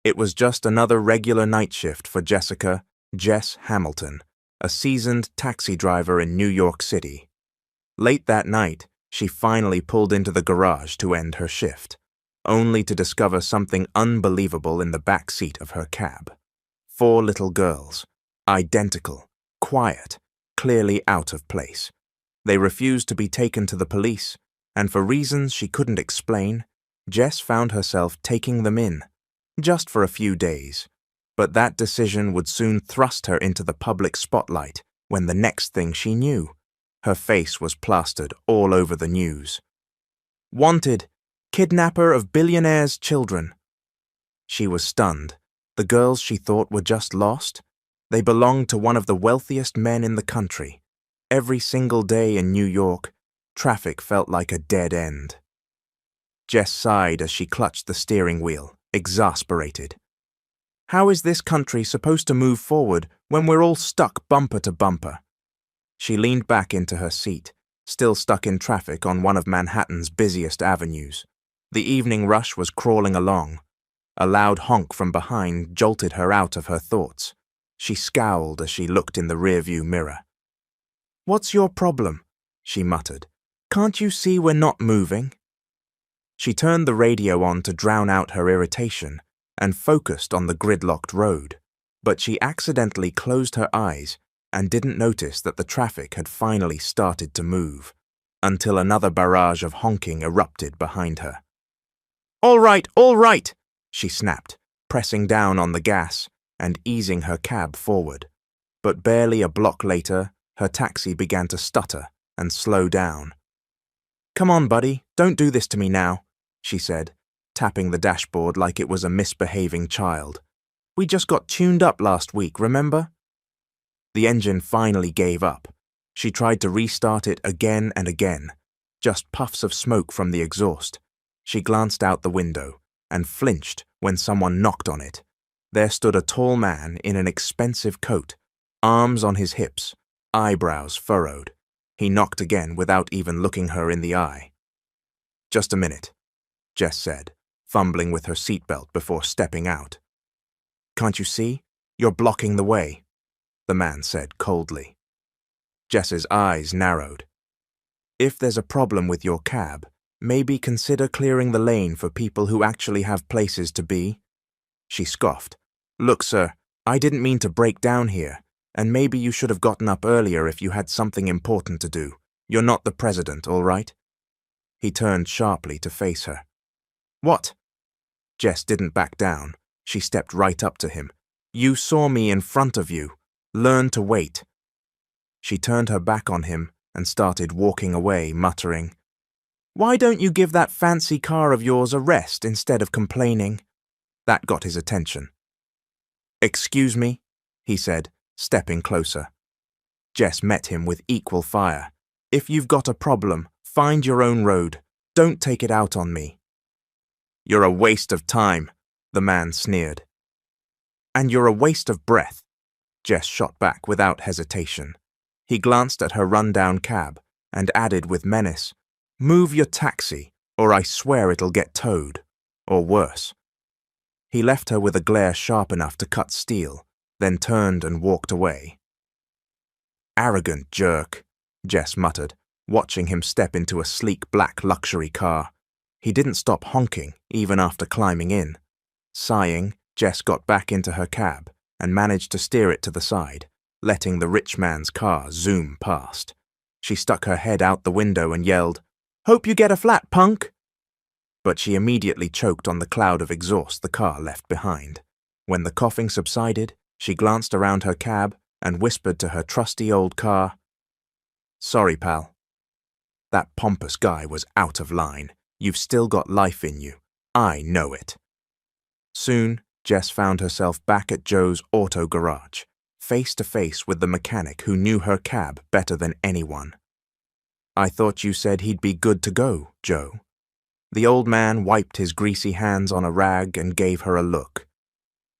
It was just another regular night shift for Jessica "Jess" Hamilton, a seasoned taxi driver in New York City. Late that night, she finally pulled into the garage to end her shift, only to discover something unbelievable in the back seat of her cab. 4 little girls, identical, quiet, clearly out of place. They refused to be taken to the police, and for reasons she couldn't explain, Jess found herself taking them in, just for a few days. But that decision would soon thrust her into the public spotlight when the next thing she knew, her face was plastered all over the news. Wanted, kidnapper of billionaires' children. She was stunned. The girls she thought were just lost? They belonged to one of the wealthiest men in the country. Every single day in New York, traffic felt like a dead end. Jess sighed as she clutched the steering wheel, exasperated. How is this country supposed to move forward when we're all stuck bumper to bumper? She leaned back into her seat, still stuck in traffic on one of Manhattan's busiest avenues. The evening rush was crawling along. A loud honk from behind jolted her out of her thoughts. She scowled as she looked in the rearview mirror. "What's your problem?" she muttered. "Can't you see we're not moving?" She turned the radio on to drown out her irritation and focused on the gridlocked road, but she accidentally closed her eyes and didn't notice that the traffic had finally started to move, until another barrage of honking erupted behind her. All right, she snapped, pressing down on the gas and easing her cab forward. But barely a block later, her taxi began to stutter and slow down. "Come on, buddy, don't do this to me now," she said, tapping the dashboard like it was a misbehaving child. "We just got tuned up last week, remember?" The engine finally gave up. She tried to restart it again and again, just puffs of smoke from the exhaust. She glanced out the window and flinched when someone knocked on it. There stood a tall man in an expensive coat, arms on his hips, eyebrows furrowed. He knocked again without even looking her in the eye. "Just a minute," Jess said, fumbling with her seatbelt before stepping out. "Can't you see? You're blocking the way," the man said coldly. Jess's eyes narrowed. "If there's a problem with your cab, maybe consider clearing the lane for people who actually have places to be." She scoffed. "Look, sir, I didn't mean to break down here, and maybe you should have gotten up earlier if you had something important to do. You're not the president, all right?" He turned sharply to face her. "What?" Jess didn't back down. She stepped right up to him. "You saw me in front of you. Learn to wait." She turned her back on him and started walking away, muttering, "Why don't you give that fancy car of yours a rest instead of complaining?" That got his attention. "Excuse me," he said, stepping closer. Jess met him with equal fire. "If you've got a problem, find your own road. Don't take it out on me." "You're a waste of time," the man sneered. "And you're a waste of breath," Jess shot back without hesitation. He glanced at her run-down cab and added with menace, "Move your taxi, or I swear it'll get towed. Or worse." He left her with a glare sharp enough to cut steel, then turned and walked away. "Arrogant jerk," Jess muttered, watching him step into a sleek black luxury car. He didn't stop honking, even after climbing in. Sighing, Jess got back into her cab and managed to steer it to the side, letting the rich man's car zoom past. She stuck her head out the window and yelled, "Hope you get a flat, punk!" But she immediately choked on the cloud of exhaust the car left behind. When the coughing subsided, she glanced around her cab and whispered to her trusty old car, "Sorry, pal. That pompous guy was out of line. You've still got life in you. I know it." Soon, Jess found herself back at Joe's auto garage, face to face with the mechanic who knew her cab better than anyone. "I thought you said he'd be good to go, Joe." The old man wiped his greasy hands on a rag and gave her a look.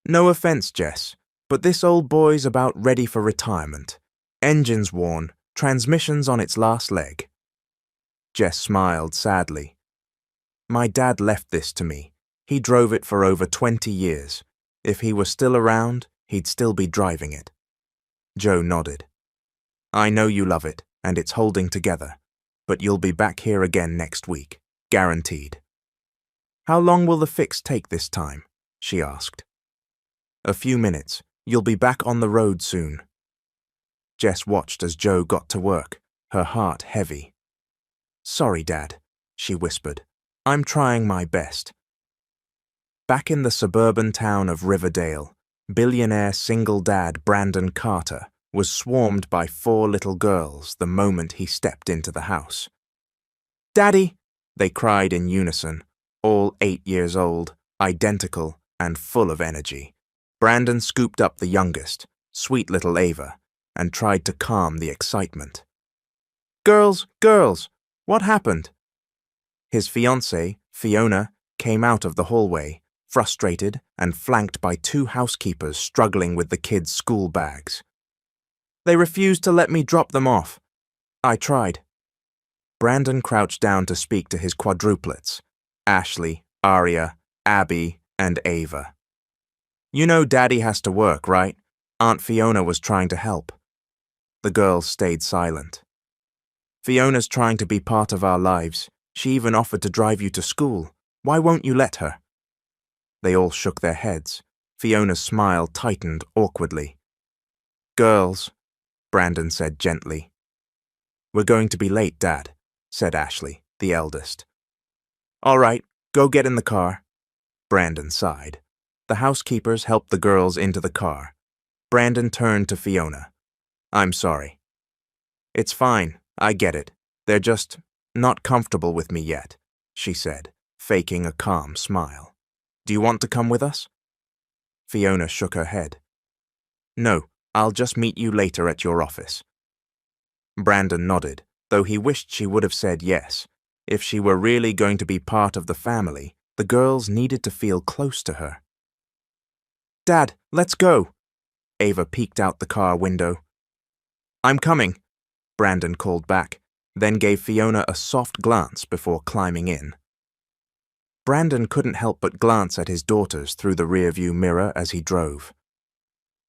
"No offense, Jess, but this old boy's about ready for retirement. Engine's worn, transmission's on its last leg." Jess smiled sadly. "My dad left this to me. He drove it for over 20 years. If he were still around, he'd still be driving it. Joe nodded. I know you love it, and it's holding together, but you'll be back here again next week, guaranteed. How long will the fix take this time? She asked. A few minutes. You'll be back on the road soon. Jess watched as Joe got to work, her heart heavy. Sorry, Dad, she whispered. I'm trying my best. Back in the suburban town of Riverdale, billionaire single dad Brandon Carter was swarmed by 4 little girls the moment he stepped into the house. Daddy, they cried in unison, all 8 years old, identical and full of energy. Brandon scooped up the youngest, sweet little Ava, and tried to calm the excitement. Girls, girls, what happened? His fiancée, Fiona, came out of the hallway, frustrated and flanked by 2 housekeepers struggling with the kids' school bags. They refused to let me drop them off. I tried. Brandon crouched down to speak to his quadruplets, Ashley, Aria, Abby, and Ava. You know Daddy has to work, right? Aunt Fiona was trying to help. The girls stayed silent. Fiona's trying to be part of our lives. She even offered to drive you to school. Why won't you let her? They all shook their heads. Fiona's smile tightened awkwardly. Girls, Brandon said gently. We're going to be late, Dad, said Ashley, the eldest. All right, go get in the car. Brandon sighed. The housekeepers helped the girls into the car. Brandon turned to Fiona. I'm sorry. It's fine, I get it. They're just not comfortable with me yet, she said, faking a calm smile. Do you want to come with us? Fiona shook her head. No, I'll just meet you later at your office. Brandon nodded, though he wished she would have said yes. If she were really going to be part of the family, the girls needed to feel close to her. Dad, let's go. Ava peeked out the car window. I'm coming, Brandon called back, then gave Fiona a soft glance before climbing in. Brandon couldn't help but glance at his daughters through the rearview mirror as he drove.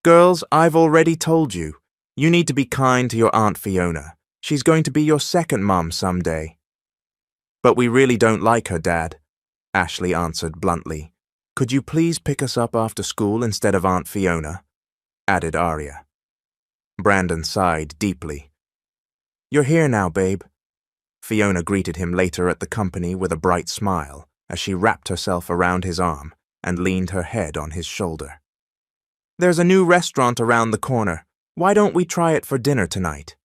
Girls, I've already told you. You need to be kind to your Aunt Fiona. She's going to be your second mom someday. But we really don't like her, Dad, Ashley answered bluntly. Could you please pick us up after school instead of Aunt Fiona? Added Aria. Brandon sighed deeply. You're here now, babe. Fiona greeted him later at the company with a bright smile as she wrapped herself around his arm and leaned her head on his shoulder. There's a new restaurant around the corner. Why don't we try it for dinner tonight?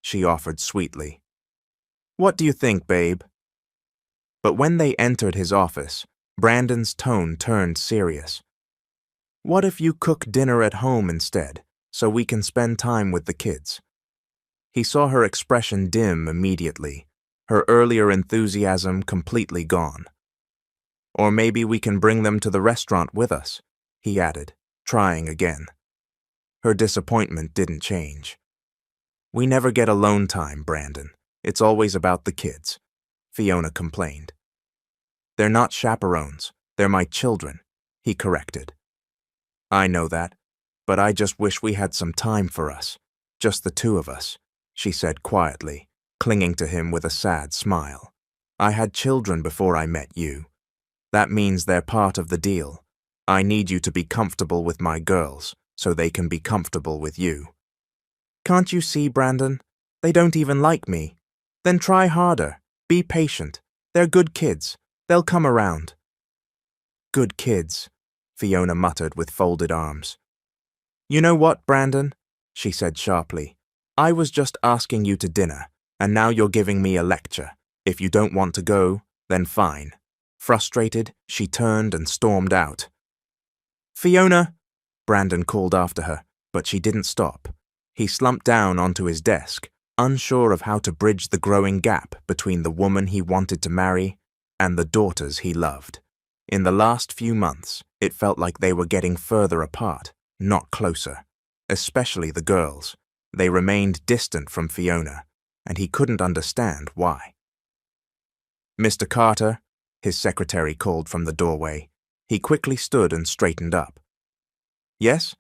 She offered sweetly. What do you think, babe? But when they entered his office, Brandon's tone turned serious. What if you cook dinner at home instead, so we can spend time with the kids? He saw her expression dim immediately, her earlier enthusiasm completely gone. Or maybe we can bring them to the restaurant with us, he added, trying again. Her disappointment didn't change. We never get alone time, Brandon. It's always about the kids, Fiona complained. They're not chaperones. They're my children, he corrected. I know that, but I just wish we had some time for us, just the 2 of us, she said quietly, clinging to him with a sad smile. I had children before I met you. That means they're part of the deal. I need you to be comfortable with my girls, so they can be comfortable with you. Can't you see, Brandon? They don't even like me. Then try harder. Be patient. They're good kids. They'll come around. Good kids, Fiona muttered with folded arms. You know what, Brandon? She said sharply. I was just asking you to dinner, and now you're giving me a lecture. If you don't want to go, then fine. Frustrated, she turned and stormed out. Fiona, Brandon called after her, but she didn't stop. He slumped down onto his desk, unsure of how to bridge the growing gap between the woman he wanted to marry and the daughters he loved. In the last few months, it felt like they were getting further apart, not closer, especially the girls. They remained distant from Fiona, and he couldn't understand why. Mr. Carter, his secretary called from the doorway. He quickly stood and straightened up, Yes?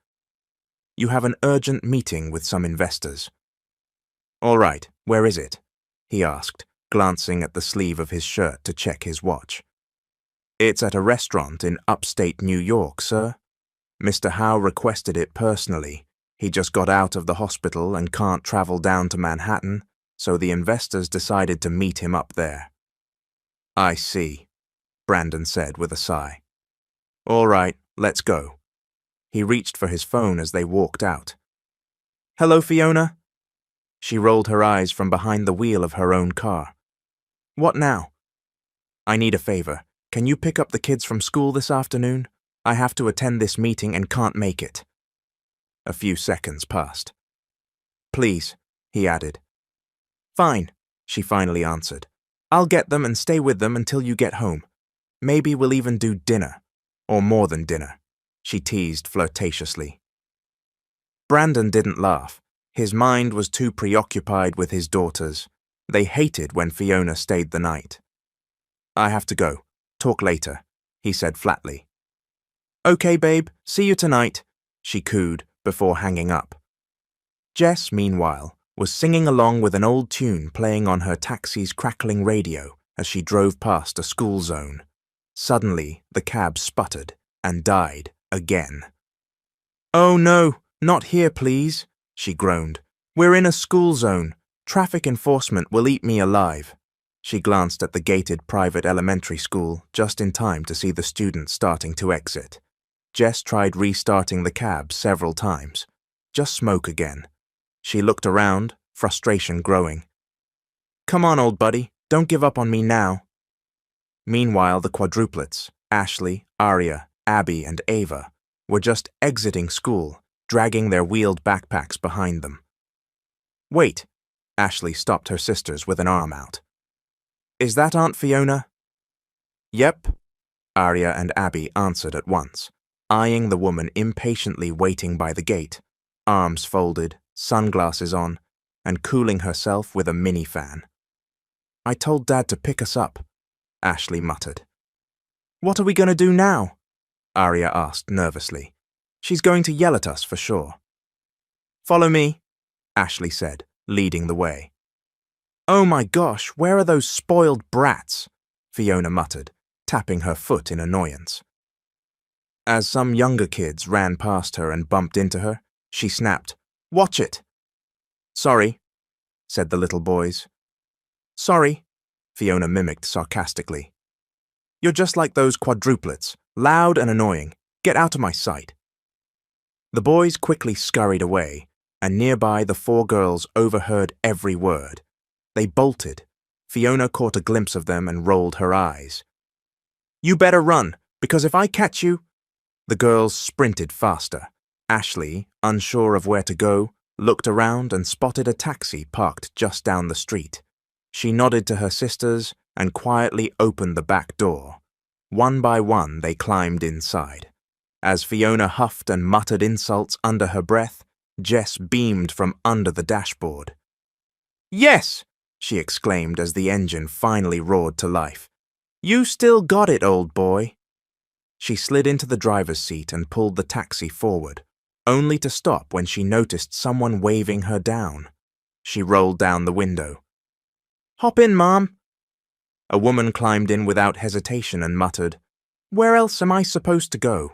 You have an urgent meeting with some investors. All right, where is it? He asked, glancing at the sleeve of his shirt to check his watch. It's at a restaurant in upstate New York, sir. Mr. Howe requested it personally. He just got out of the hospital and can't travel down to Manhattan, so the investors decided to meet him up there. I see, Brandon said with a sigh. All right, let's go. He reached for his phone as they walked out. Hello, Fiona? She rolled her eyes from behind the wheel of her own car. What now? I need a favor. Can you pick up the kids from school this afternoon? I have to attend this meeting and can't make it. A few seconds passed. Please, he added. Fine, she finally answered. I'll get them and stay with them until you get home. Maybe we'll even do dinner. Or more than dinner, she teased flirtatiously. Brandon didn't laugh. His mind was too preoccupied with his daughters. They hated when Fiona stayed the night. I have to go. Talk later, he said flatly. Okay, babe, see you tonight, she cooed before hanging up. Jess, meanwhile, was singing along with an old tune playing on her taxi's crackling radio as she drove past a school zone. Suddenly, the cab sputtered and died again. Oh no, not here, please, she groaned. We're in a school zone. Traffic enforcement will eat me alive. She glanced at the gated private elementary school just in time to see the students starting to exit. Jess tried restarting the cab several times. Just smoke again. She looked around, frustration growing. Come on, old buddy, don't give up on me now. Meanwhile, the quadruplets, Ashley, Aria, Abby, and Ava, were just exiting school, dragging their wheeled backpacks behind them. Wait, Ashley stopped her sisters with an arm out. Is that Aunt Fiona? Yep, Aria and Abby answered at once, eyeing the woman impatiently waiting by the gate, arms folded, sunglasses on, and cooling herself with a mini fan. I told Dad to pick us up, Ashley muttered. What are we going to do now? Aria asked nervously. She's going to yell at us for sure. Follow me, Ashley said, leading the way. Oh my gosh, where are those spoiled brats? Fiona muttered, tapping her foot in annoyance. As some younger kids ran past her and bumped into her, she snapped, Watch it! Sorry, said the little boys. Sorry, Fiona mimicked sarcastically. You're just like those quadruplets, loud and annoying. Get out of my sight. The boys quickly scurried away, and nearby the four girls overheard every word. They bolted. Fiona caught a glimpse of them and rolled her eyes. You better run, because if I catch you... The girls sprinted faster. Ashley, unsure of where to go, looked around and spotted a taxi parked just down the street. She nodded to her sisters and quietly opened the back door. One by one, they climbed inside. As Fiona huffed and muttered insults under her breath, Jess beamed from under the dashboard. Yes! She exclaimed as the engine finally roared to life. You still got it, old boy. She slid into the driver's seat and pulled the taxi forward, only to stop when she noticed someone waving her down. She rolled down the window. Hop in, Mom. A woman climbed in without hesitation and muttered, Where else am I supposed to go?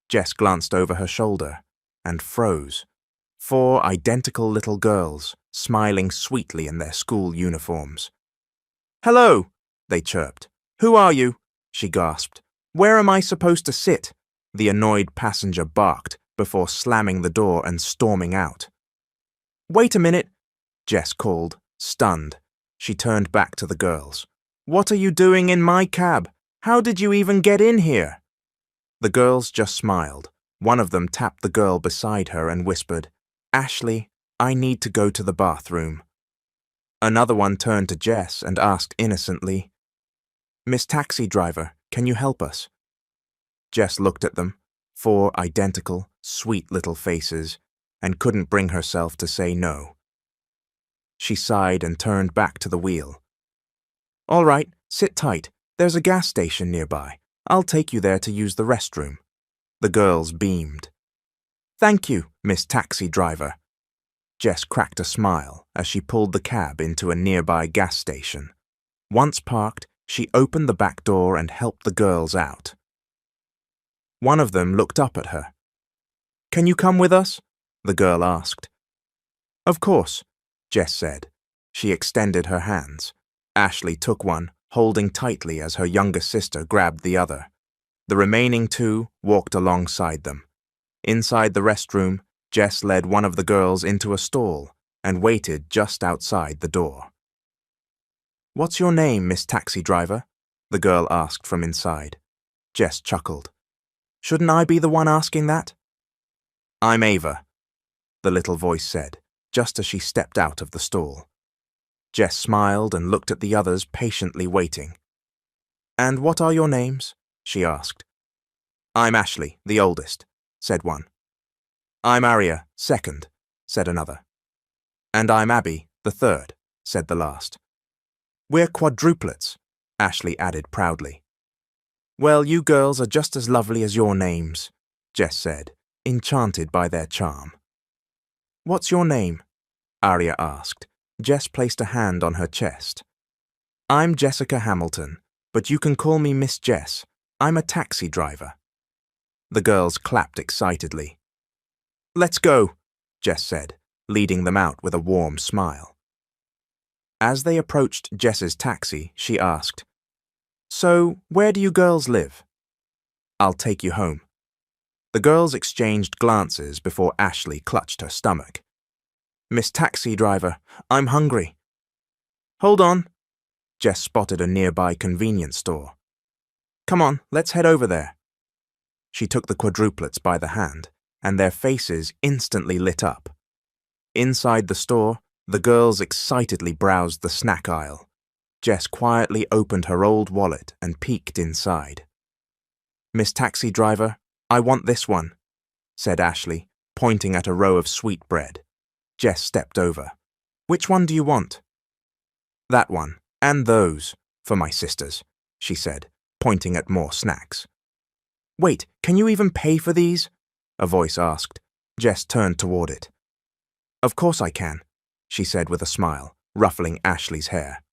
Jess glanced over her shoulder and froze. 4 identical little girls, smiling sweetly in their school uniforms. Hello, they chirped. Who are you? She gasped. Where am I supposed to sit? The annoyed passenger barked before slamming the door and storming out. Wait a minute, Jess called, stunned. She turned back to the girls. What are you doing in my cab? How did you even get in here? The girls just smiled. One of them tapped the girl beside her and whispered, Ashley, I need to go to the bathroom. Another one turned to Jess and asked innocently, Miss Taxi Driver, can you help us? Jess looked at them, 4 identical, sweet little faces, and couldn't bring herself to say no. She sighed and turned back to the wheel. All right, sit tight. There's a gas station nearby. I'll take you there to use the restroom. The girls beamed. "Thank you, Miss Taxi Driver." Jess cracked a smile as she pulled the cab into a nearby gas station. Once parked, she opened the back door and helped the girls out. One of them looked up at her. "Can you come with us?" the girl asked. "Of course," Jess said. She extended her hands. Ashley took one, holding tightly as her younger sister grabbed the other. The remaining two walked alongside them. Inside the restroom, Jess led one of the girls into a stall and waited just outside the door. "What's your name, Miss Taxi Driver?" the girl asked from inside. Jess chuckled. "Shouldn't I be the one asking that?" "I'm Ava," the little voice said, just as she stepped out of the stall. Jess smiled and looked at the others patiently waiting. "And what are your names?" she asked. "I'm Ashley, the oldest," said one. "I'm Aria, second," said another. "And I'm Abby, the third," said the last. "We're quadruplets," Ashley added proudly. "Well, you girls are just as lovely as your names," Jess said, enchanted by their charm. "What's your name?" Aria asked. Jess placed a hand on her chest. "I'm Jessica Hamilton, but you can call me Miss Jess. I'm a taxi driver." The girls clapped excitedly. "Let's go," Jess said, leading them out with a warm smile. As they approached Jess's taxi, she asked, "So, where do you girls live?" "I'll take you home." The girls exchanged glances before Ashley clutched her stomach. "Miss Taxi Driver, I'm hungry." "Hold on." Jess spotted a nearby convenience store. "Come on, let's head over there." She took the quadruplets by the hand, and their faces instantly lit up. Inside the store, the girls excitedly browsed the snack aisle. Jess quietly opened her old wallet and peeked inside. "Miss Taxi Driver, I want this one," said Ashley, pointing at a row of sweetbread. Jess stepped over. "Which one do you want?" "That one, and those, for my sisters," she said, pointing at more snacks. "Wait, can you even pay for these?" a voice asked. Jess turned toward it. "Of course I can," she said with a smile, ruffling Ashley's hair.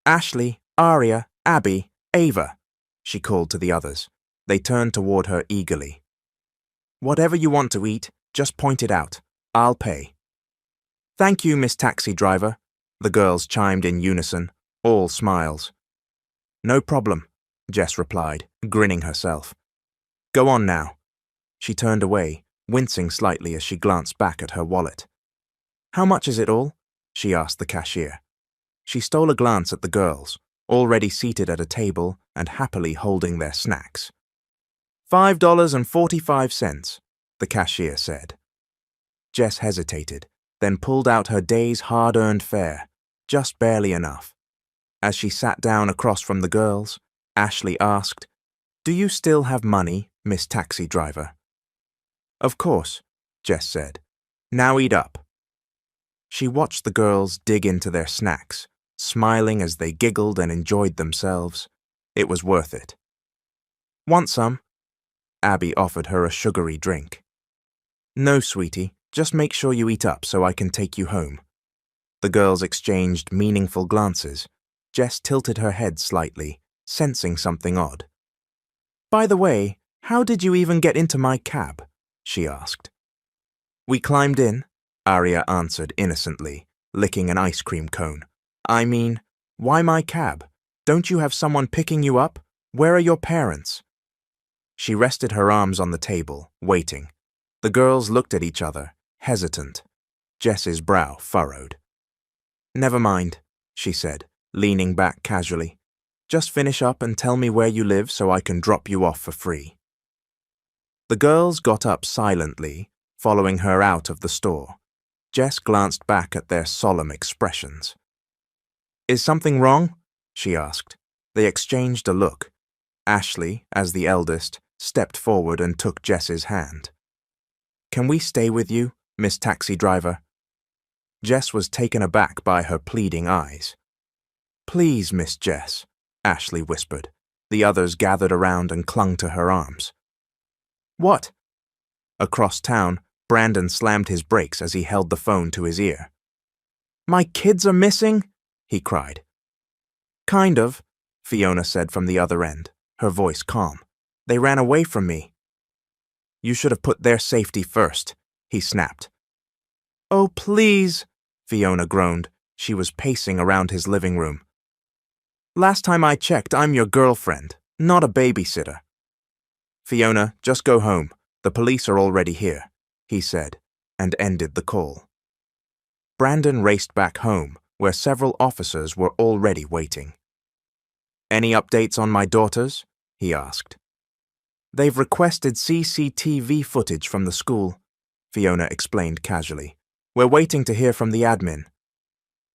"Ashley, Aria, Abby, Ava," she called to the others. They turned toward her eagerly. "Whatever you want to eat, just point it out. I'll pay." "Thank you, Miss Taxi Driver," the girls chimed in unison, all smiles. "No problem," Jess replied, grinning herself. "Go on now." She turned away, wincing slightly as she glanced back at her wallet. "How much is it all?" she asked the cashier. She stole a glance at the girls, already seated at a table and happily holding their snacks. $5.45, the cashier said. Jess hesitated, then pulled out her day's hard-earned fare, just barely enough. As she sat down across from the girls, Ashley asked, "Do you still have money, Miss Taxi Driver?" "Of course," Jess said. "Now eat up." She watched the girls dig into their snacks, smiling as they giggled and enjoyed themselves. It was worth it. "Want some?" Abby offered her a sugary drink. "No, sweetie, just make sure you eat up so I can take you home." The girls exchanged meaningful glances. Jess tilted her head slightly, sensing something odd. "By the way, how did you even get into my cab?" she asked. "We climbed in," Aria answered innocently, licking an ice cream cone. "I mean, why my cab? Don't you have someone picking you up? Where are your parents?" She rested her arms on the table, waiting. The girls looked at each other, hesitant. Jess's brow furrowed. "Never mind," she said, leaning back casually. "Just finish up and tell me where you live so I can drop you off for free." The girls got up silently, following her out of the store. Jess glanced back at their solemn expressions. "Is something wrong?" she asked. They exchanged a look. Ashley, as the eldest, stepped forward and took Jess's hand. "Can we stay with you, Miss Taxi Driver?" Jess was taken aback by her pleading eyes. "Please, Miss Jess," Ashley whispered. The others gathered around and clung to her arms. What? Across town, Brandon slammed his brakes as he held the phone to his ear. My kids are missing? He cried. Kind of, Fiona said from the other end, her voice calm. They ran away from me. You should have put their safety first, he snapped. Oh, please, Fiona groaned. She was pacing around his living room. Last time I checked, I'm your girlfriend, not a babysitter. Fiona, just go home. The police are already here, he said, and ended the call. Brandon raced back home, where several officers were already waiting. Any updates on my daughters? He asked. They've requested CCTV footage from the school, Fiona explained casually. We're waiting to hear from the admin.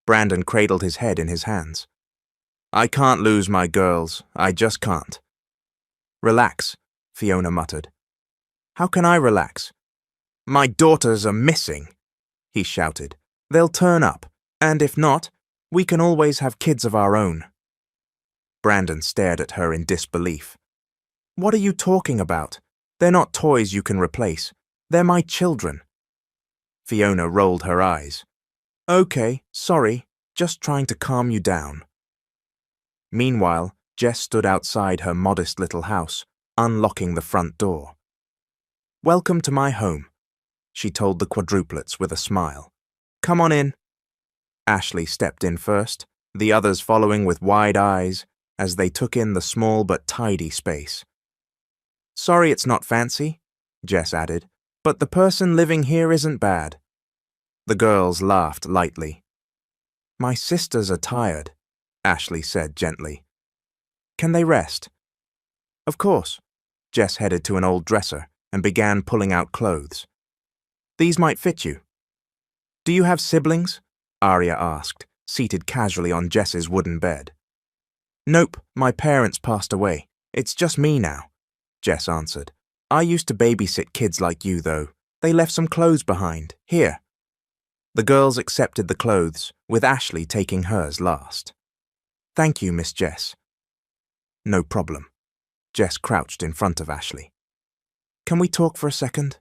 Brandon cradled his head in his hands. I can't lose my girls. I just can't. Relax, Fiona muttered. How can I relax? My daughters are missing, he shouted. They'll turn up, and if not, we can always have kids of our own. Brandon stared at her in disbelief. What are you talking about? They're not toys you can replace. They're my children. Fiona rolled her eyes. Okay, sorry, just trying to calm you down. Meanwhile, Jess stood outside her modest little house, unlocking the front door. Welcome to my home, she told the quadruplets with a smile. Come on in. Ashley stepped in first, the others following with wide eyes as they took in the small but tidy space. Sorry it's not fancy, Jess added, but the person living here isn't bad. The girls laughed lightly. My sisters are tired, Ashley said gently. Can they rest? Of course. Jess headed to an old dresser and began pulling out clothes. These might fit you. Do you have siblings? Arya asked, seated casually on Jess's wooden bed. Nope, my parents passed away. It's just me now, Jess answered. I used to babysit kids like you, though. They left some clothes behind. Here. The girls accepted the clothes, with Ashley taking hers last. Thank you, Miss Jess. No problem. Jess crouched in front of Ashley. Can we talk for a second?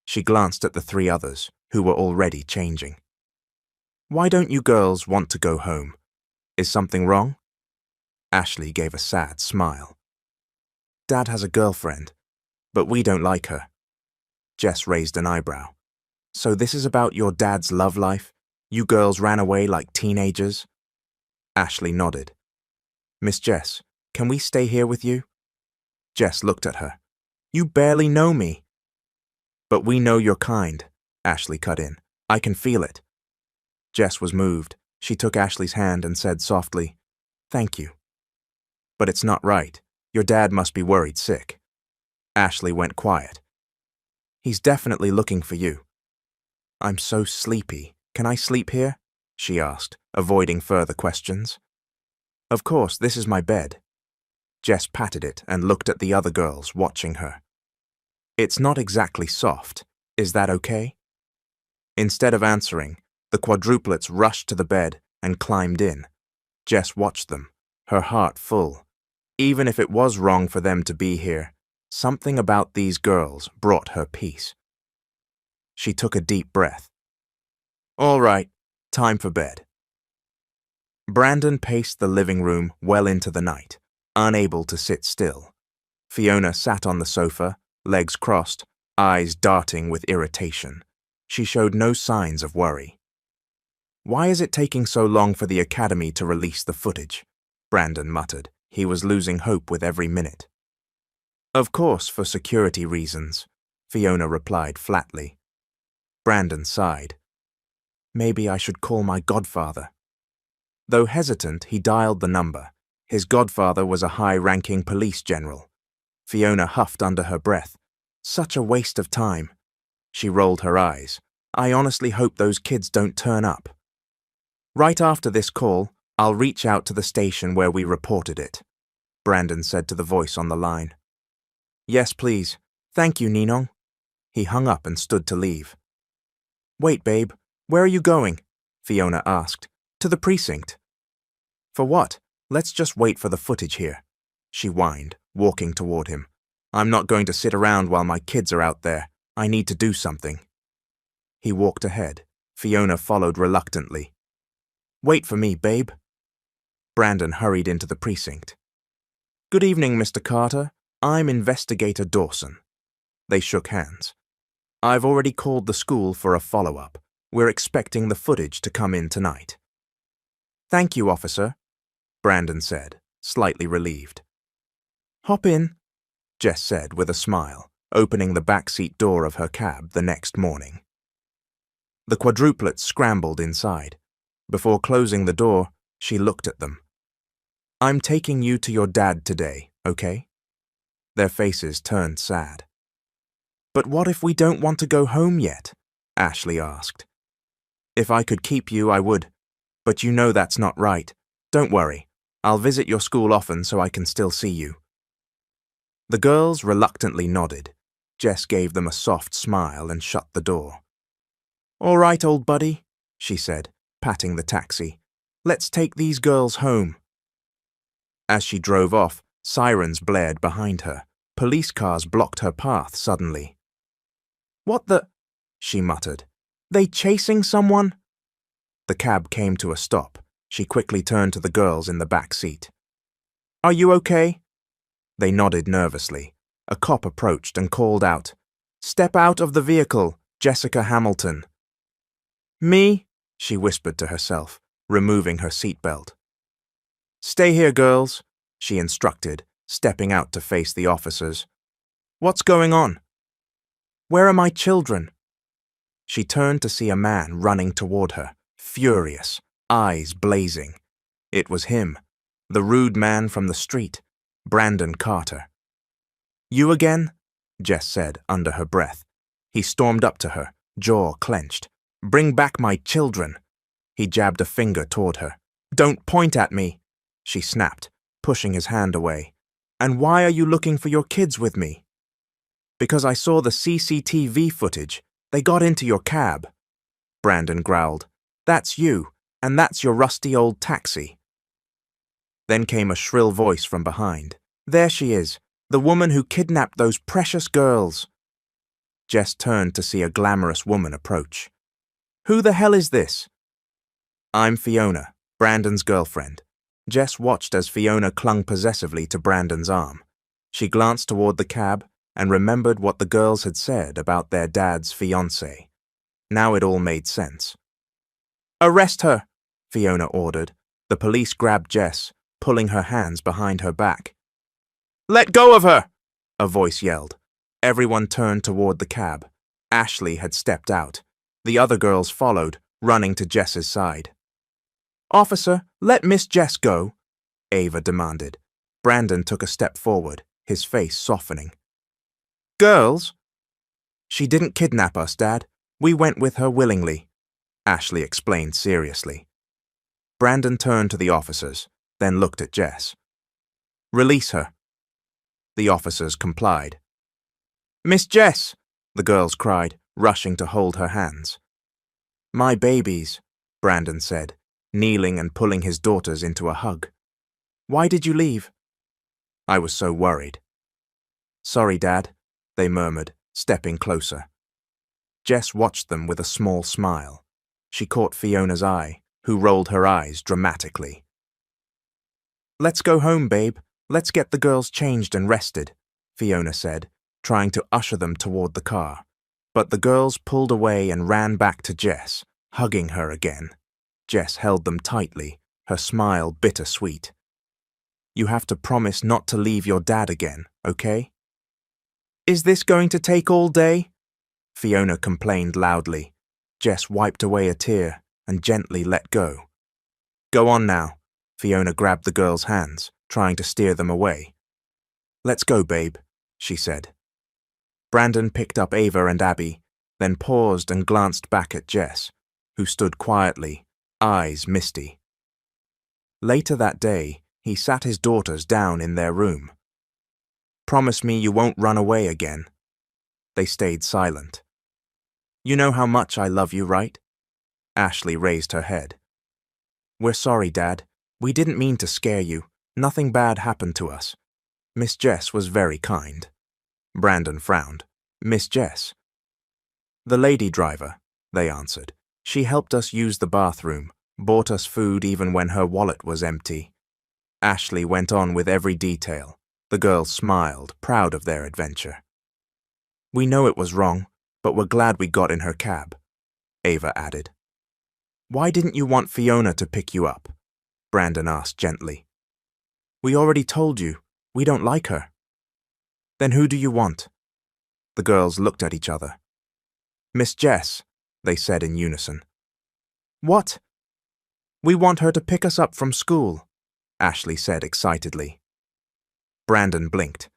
She glanced at the three others, who were already changing. Why don't you girls want to go home? Is something wrong? Ashley gave a sad smile. Dad has a girlfriend, but we don't like her. Jess raised an eyebrow. So this is about your dad's love life? You girls ran away like teenagers? Ashley nodded. Miss Jess, can we stay here with you? Jess looked at her. You barely know me. But we know you're kind, Ashley cut in. I can feel it. Jess was moved. She took Ashley's hand and said softly, Thank you. But it's not right. Your dad must be worried sick. Ashley went quiet. He's definitely looking for you. I'm so sleepy. Can I sleep here? She asked, avoiding further questions. Of course, this is my bed. Jess patted it and looked at the other girls watching her. It's not exactly soft. Is that okay? Instead of answering, the quadruplets rushed to the bed and climbed in. Jess watched them, her heart full. Even if it was wrong for them to be here, something about these girls brought her peace. She took a deep breath. All right, time for bed. Brandon paced the living room well into the night, unable to sit still. Fiona sat on the sofa, legs crossed, eyes darting with irritation. She showed no signs of worry. Why is it taking so long for the academy to release the footage? Brandon muttered. He was losing hope with every minute. Of course, for security reasons, Fiona replied flatly. Brandon sighed. Maybe I should call my godfather. Though hesitant, he dialed the number. His godfather was a high-ranking police general. Fiona huffed under her breath. Such a waste of time. She rolled her eyes. I honestly hope those kids don't turn up. Right after this call, I'll reach out to the station where we reported it, Brandon said to the voice on the line. Yes, please. Thank you, Ninong. He hung up and stood to leave. Wait, babe. Where are you going? Fiona asked. To the precinct. For what? Let's just wait for the footage here, she whined, walking toward him. I'm not going to sit around while my kids are out there. I need to do something. He walked ahead. Fiona followed reluctantly. Wait for me, babe. Brandon hurried into the precinct. Good evening, Mr. Carter. I'm Investigator Dawson. They shook hands. I've already called the school for a follow-up. We're expecting the footage to come in tonight. Thank you, officer, Brandon said, slightly relieved. Hop in, Jess said with a smile, opening the backseat door of her cab the next morning. The quadruplets scrambled inside. Before closing the door, she looked at them. I'm taking you to your dad today, okay? Their faces turned sad. But what if we don't want to go home yet? Ashley asked. If I could keep you, I would. But you know that's not right. Don't worry. I'll visit your school often so I can still see you. The girls reluctantly nodded. Jess gave them a soft smile and shut the door. All right, old buddy, she said, patting the taxi. Let's take these girls home. As she drove off, sirens blared behind her. Police cars blocked her path suddenly. What the? She muttered. They chasing someone? The cab came to a stop. She quickly turned to the girls in the back seat. Are you okay? They nodded nervously. A cop approached and called out, Step out of the vehicle, Jessica Hamilton. Me? She whispered to herself, removing her seatbelt. Stay here, girls, she instructed, stepping out to face the officers. What's going on? Where are my children? She turned to see a man running toward her, furious, eyes blazing. It was him, the rude man from the street, Brandon Carter. You again? Jess said under her breath. He stormed up to her, jaw clenched. Bring back my children. He jabbed a finger toward her. Don't point at me, she snapped, pushing his hand away. And why are you looking for your kids with me? Because I saw the CCTV footage. They got into your cab. Brandon growled. That's you, and that's your rusty old taxi. Then came a shrill voice from behind. There she is, the woman who kidnapped those precious girls. Jess turned to see a glamorous woman approach. Who the hell is this? I'm Fiona, Brandon's girlfriend. Jess watched as Fiona clung possessively to Brandon's arm. She glanced toward the cab and remembered what the girls had said about their dad's fiancée. Now it all made sense. Arrest her, Fiona ordered. The police grabbed Jess, pulling her hands behind her back. Let go of her, a voice yelled. Everyone turned toward the cab. Ashley had stepped out. The other girls followed, running to Jess's side. Officer, let Miss Jess go, Ava demanded. Brandon took a step forward, his face softening. Girls? She didn't kidnap us, Dad. We went with her willingly, Ashley explained seriously. Brandon turned to the officers, then looked at Jess. Release her. The officers complied. Miss Jess, the girls cried, rushing to hold her hands. My babies, Brandon said, kneeling and pulling his daughters into a hug. Why did you leave? I was so worried. Sorry, Dad, they murmured, stepping closer. Jess watched them with a small smile. She caught Fiona's eye, who rolled her eyes dramatically. Let's go home, babe. Let's get the girls changed and rested, Fiona said, trying to usher them toward the car. But the girls pulled away and ran back to Jess, hugging her again. Jess held them tightly, her smile bittersweet. You have to promise not to leave your dad again, okay? Is this going to take all day? Fiona complained loudly. Jess wiped away a tear and gently let go. Go on now. Fiona grabbed the girls' hands, trying to steer them away. Let's go, babe, she said. Brandon picked up Ava and Abby, then paused and glanced back at Jess, who stood quietly, eyes misty. Later that day, he sat his daughters down in their room. Promise me you won't run away again. They stayed silent. You know how much I love you, right? Ashley raised her head. We're sorry, Dad. We didn't mean to scare you. Nothing bad happened to us. Miss Jess was very kind. Brandon frowned. Miss Jess. The lady driver, they answered. She helped us use the bathroom, bought us food even when her wallet was empty. Ashley went on with every detail. The girls smiled, proud of their adventure. We know it was wrong, but we're glad we got in her cab, Ava added. Why didn't you want Fiona to pick you up? Brandon asked gently. We already told you, we don't like her. Then who do you want? The girls looked at each other. Miss Jess, they said in unison. What? We want her to pick us up from school, Ashley said excitedly. Brandon blinked.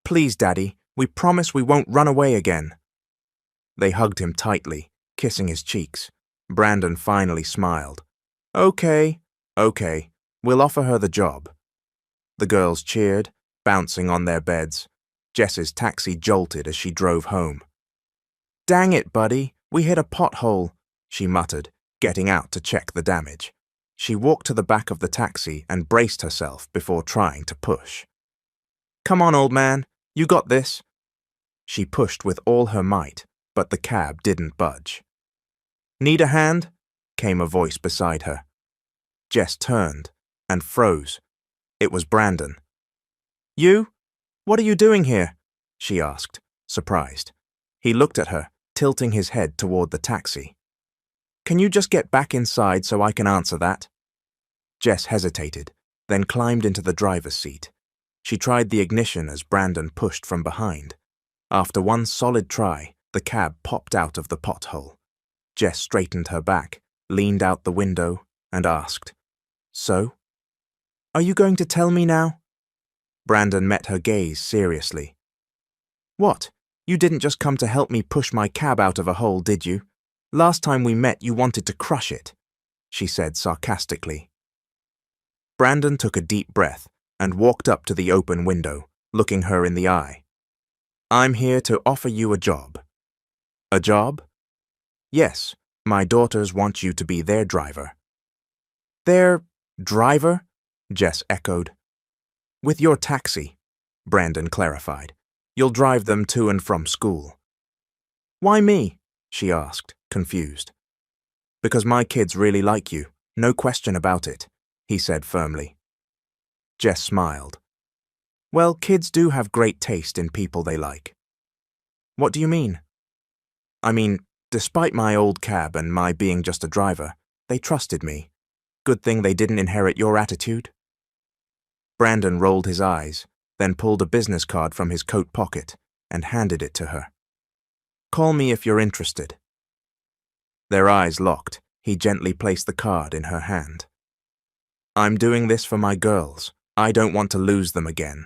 Please, Daddy, we promise we won't run away again. They hugged him tightly, kissing his cheeks. Brandon finally smiled. Okay, we'll offer her the job. The girls cheered, bouncing on their beds. Jess's taxi jolted as she drove home. Dang it, buddy, we hit a pothole, she muttered, getting out to check the damage. She walked to the back of the taxi and braced herself before trying to push. Come on, old man, you got this. She pushed with all her might, but the cab didn't budge. Need a hand? Came a voice beside her. Jess turned and froze. It was Brandon. You? What are you doing here? She asked, surprised. He looked at her, tilting his head toward the taxi. Can you just get back inside so I can answer that? Jess hesitated, then climbed into the driver's seat. She tried the ignition as Brandon pushed from behind. After one solid try, the cab popped out of the pothole. Jess straightened her back, leaned out the window, and asked, So? Are you going to tell me now? Brandon met her gaze seriously. What? You didn't just come to help me push my cab out of a hole, did you? Last time we met, you wanted to crush it, she said sarcastically. Brandon took a deep breath and walked up to the open window, looking her in the eye. I'm here to offer you a job. A job? Yes, my daughters want you to be their driver. Their driver? Jess echoed. With your taxi, Brandon clarified. You'll drive them to and from school. Why me? She asked, confused. Because my kids really like you, no question about it, he said firmly. Jess smiled. Well, kids do have great taste in people they like. What do you mean? I mean, despite my old cab and my being just a driver, they trusted me. Good thing they didn't inherit your attitude. Brandon rolled his eyes, then pulled a business card from his coat pocket and handed it to her. Call me if you're interested. Their eyes locked. He gently placed the card in her hand. I'm doing this for my girls. I don't want to lose them again.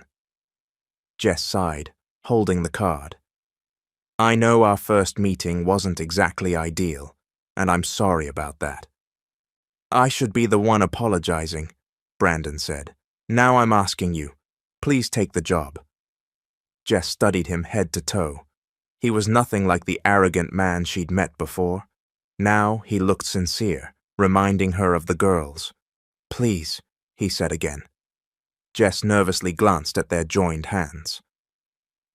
Jess sighed, holding the card. I know our first meeting wasn't exactly ideal, and I'm sorry about that. I should be the one apologizing, Brandon said. Now I'm asking you. Please take the job. Jess studied him head to toe. He was nothing like the arrogant man she'd met before. Now he looked sincere, reminding her of the girls. Please, he said again. Jess nervously glanced at their joined hands.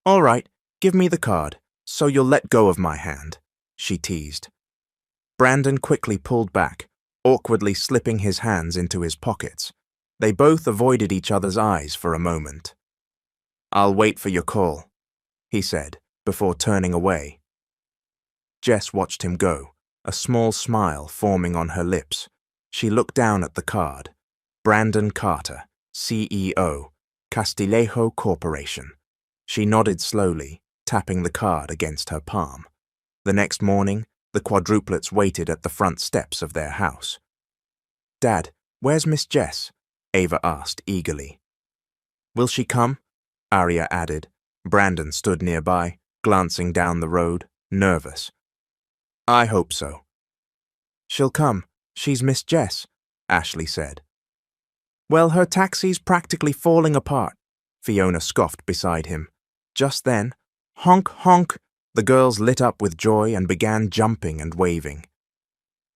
All right, give me the card, so you'll let go of my hand, she teased. Brandon quickly pulled back, awkwardly slipping his hands into his pockets. They both avoided each other's eyes for a moment. I'll wait for your call, he said, before turning away. Jess watched him go, a small smile forming on her lips. She looked down at the card. Brandon Carter, CEO, Castillejo Corporation. She nodded slowly, tapping the card against her palm. The next morning, the Quadruplets waited at the front steps of their house. Dad, where's Miss Jess? Ava asked eagerly. Will she come? Arya added. Brandon stood nearby, glancing down the road, nervous. I hope so. She'll come. She's Miss Jess, Ashley said. Well, her taxi's practically falling apart, Fiona scoffed beside him. Just then, honk, honk, the girls lit up with joy and began jumping and waving.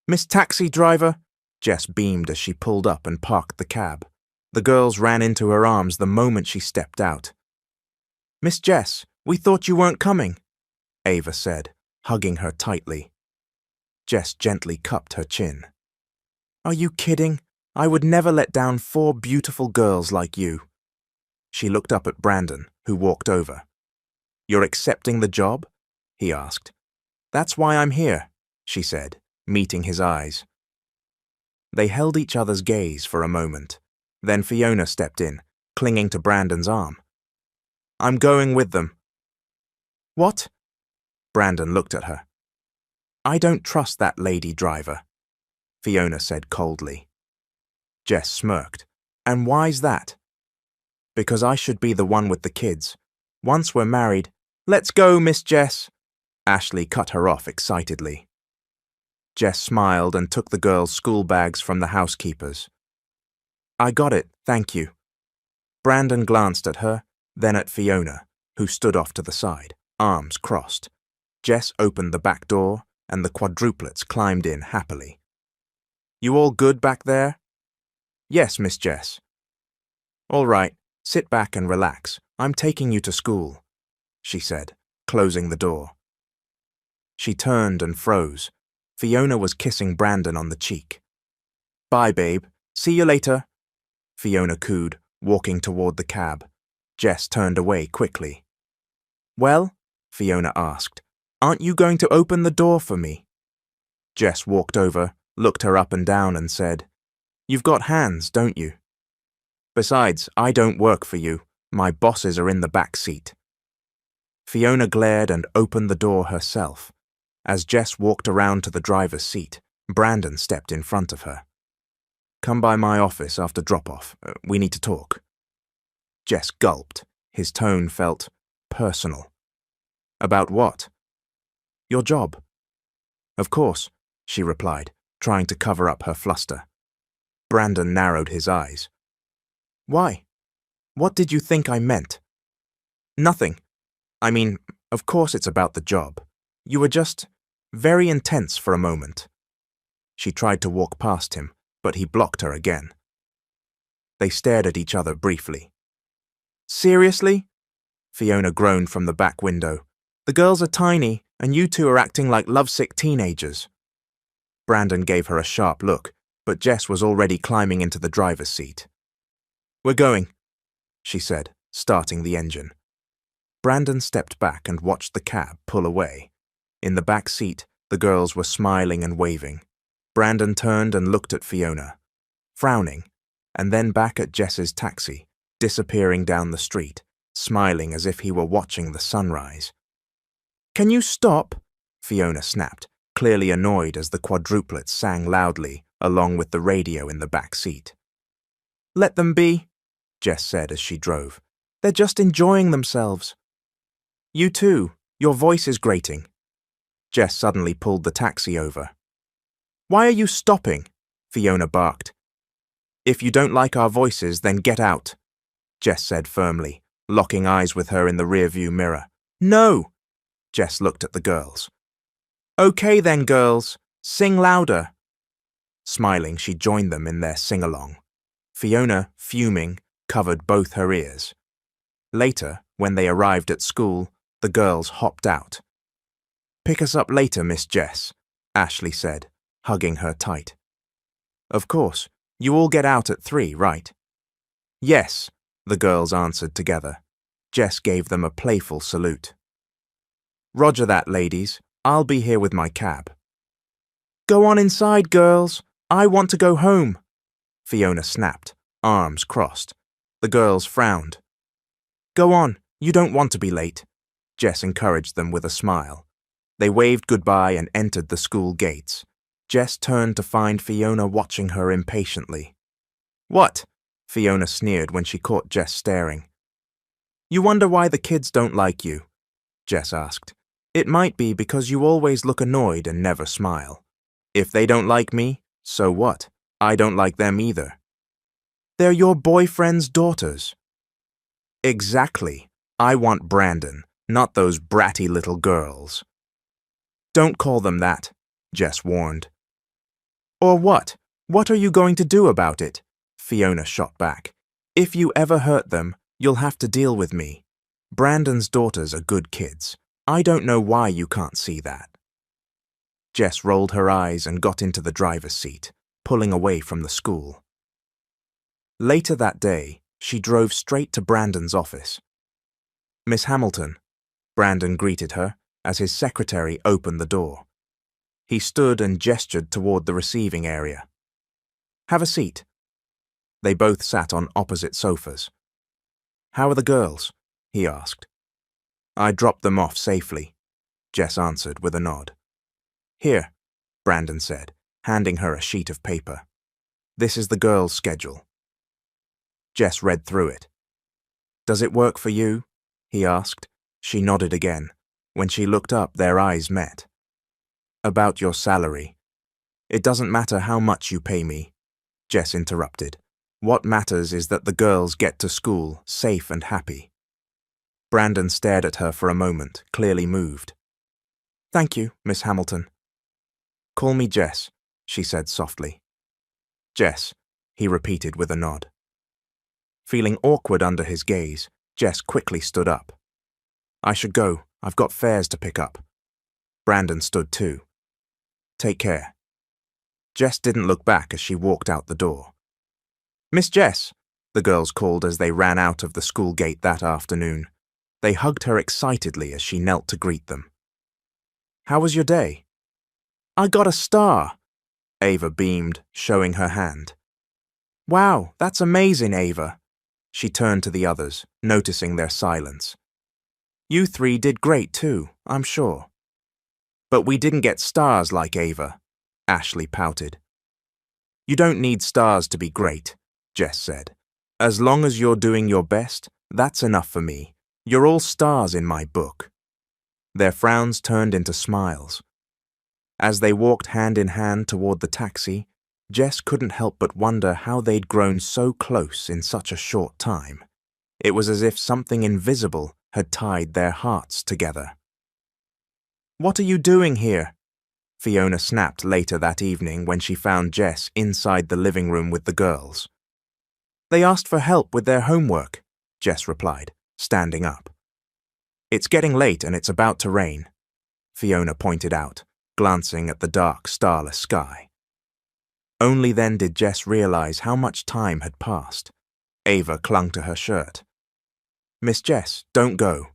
Miss Taxi Driver, Jess beamed as she pulled up and parked the cab. The girls ran into her arms the moment she stepped out. Miss Jess, We thought you weren't coming, Ava said, hugging her tightly. Jess gently cupped her chin. Are you kidding? I would never let down 4 beautiful girls like you. She looked up at Brandon, who walked over. You're accepting the job? He asked. That's why I'm here, she said, meeting his eyes. They held each other's gaze for a moment. Then Fiona stepped in, clinging to Brandon's arm. I'm going with them. What? Brandon looked at her. I don't trust that lady driver, Fiona said coldly. Jess smirked. And why's that? Because I should be the one with the kids. Once we're married, let's go, Miss Jess. Ashley cut her off excitedly. Jess smiled and took the girls' school bags from the housekeepers. I got it, thank you. Brandon glanced at her, then at Fiona, who stood off to the side, arms crossed. Jess opened the back door, and the quadruplets climbed in happily. You all good back there? Yes, Miss Jess. All right, sit back and relax. I'm taking you to school, she said, closing the door. She turned and froze. Fiona was kissing Brandon on the cheek. Bye, babe. See you later, Fiona cooed, walking toward the cab. Jess turned away quickly. Well, Fiona asked, aren't you going to open the door for me? Jess walked over, looked her up and down and said, You've got hands, don't you? Besides, I don't work for you. My bosses are in the back seat. Fiona glared and opened the door herself. As Jess walked around to the driver's seat, Brandon stepped in front of her. Come by my office after drop-off. We need to talk. Jess gulped. His tone felt personal. About what? Your job. Of course, she replied, trying to cover up her fluster. Brandon narrowed his eyes. Why? What did you think I meant? Nothing. I mean, of course it's about the job. You were just very intense for a moment. She tried to walk past him, but he blocked her again. They stared at each other briefly. Seriously? Fiona groaned from the back window. The girls are tiny, and you two are acting like lovesick teenagers. Brandon gave her a sharp look, but Jess was already climbing into the driver's seat. We're going, she said, starting the engine. Brandon stepped back and watched the cab pull away. In the back seat, the girls were smiling and waving. Brandon turned and looked at Fiona, frowning, and then back at Jess's taxi, disappearing down the street, smiling as if he were watching the sunrise. Can you stop? Fiona snapped, clearly annoyed as the quadruplets sang loudly, along with the radio in the back seat. Let them be, Jess said as she drove. They're just enjoying themselves. You too. Your voice is grating. Jess suddenly pulled the taxi over. Why are you stopping? Fiona barked. If you don't like our voices, then get out, Jess said firmly, locking eyes with her in the rearview mirror. No! Jess looked at the girls. Okay then, girls. Sing louder. Smiling, she joined them in their sing-along. Fiona, fuming, covered both her ears. Later, when they arrived at school, the girls hopped out. Pick us up later, Miss Jess, Ashley said, hugging her tight. Of course. You all get out at 3, right? Yes, the girls answered together. Jess gave them a playful salute. Roger that, ladies. I'll be here with my cab. Go on inside, girls. I want to go home, Fiona snapped, arms crossed. The girls frowned. Go on, you don't want to be late, Jess encouraged them with a smile. They waved goodbye and entered the school gates. Jess turned to find Fiona watching her impatiently. What? Fiona sneered when she caught Jess staring. You wonder why the kids don't like you, Jess asked. It might be because you always look annoyed and never smile. If they don't like me, so what? I don't like them either. They're your boyfriend's daughters. Exactly. I want Brandon, not those bratty little girls. Don't call them that, Jess warned. Or what? What are you going to do about it? Fiona shot back. If you ever hurt them, you'll have to deal with me. Brandon's daughters are good kids. I don't know why you can't see that. Jess rolled her eyes and got into the driver's seat, pulling away from the school. Later that day, she drove straight to Brandon's office. "Miss Hamilton," Brandon greeted her as his secretary opened the door. He stood and gestured toward the receiving area. "Have a seat." They both sat on opposite sofas. "How are the girls?" he asked. "I dropped them off safely," Jess answered with a nod. "Here," Brandon said, handing her a sheet of paper. "This is the girls' schedule." Jess read through it. "Does it work for you?" he asked. She nodded again. When she looked up, their eyes met. "About your salary. It doesn't matter how much you pay me," Jess interrupted. "What matters is that the girls get to school safe and happy." Brandon stared at her for a moment, clearly moved. "Thank you, Miss Hamilton." "Call me Jess," she said softly. "Jess," he repeated with a nod. Feeling awkward under his gaze, Jess quickly stood up. "I should go. I've got fares to pick up." Brandon stood too. "Take care." Jess didn't look back as she walked out the door. "Miss Jess," the girls called as they ran out of the school gate that afternoon. They hugged her excitedly as she knelt to greet them. "How was your day?" "I got a star," Ava beamed, showing her hand. "Wow, that's amazing, Ava." She turned to the others, noticing their silence. "You three did great too, I'm sure." "But we didn't get stars like Ava," Ashley pouted. "You don't need stars to be great," Jess said. "As long as you're doing your best, that's enough for me. You're all stars in my book." Their frowns turned into smiles. As they walked hand in hand toward the taxi, Jess couldn't help but wonder how they'd grown so close in such a short time. It was as if something invisible had tied their hearts together. "What are you doing here?" Fiona snapped later that evening when she found Jess inside the living room with the girls. "They asked for help with their homework," Jess replied, standing up. "It's getting late and it's about to rain," Fiona pointed out, glancing at the dark, starless sky. Only then did Jess realize how much time had passed. Ava clung to her shirt. "Miss Jess, don't go."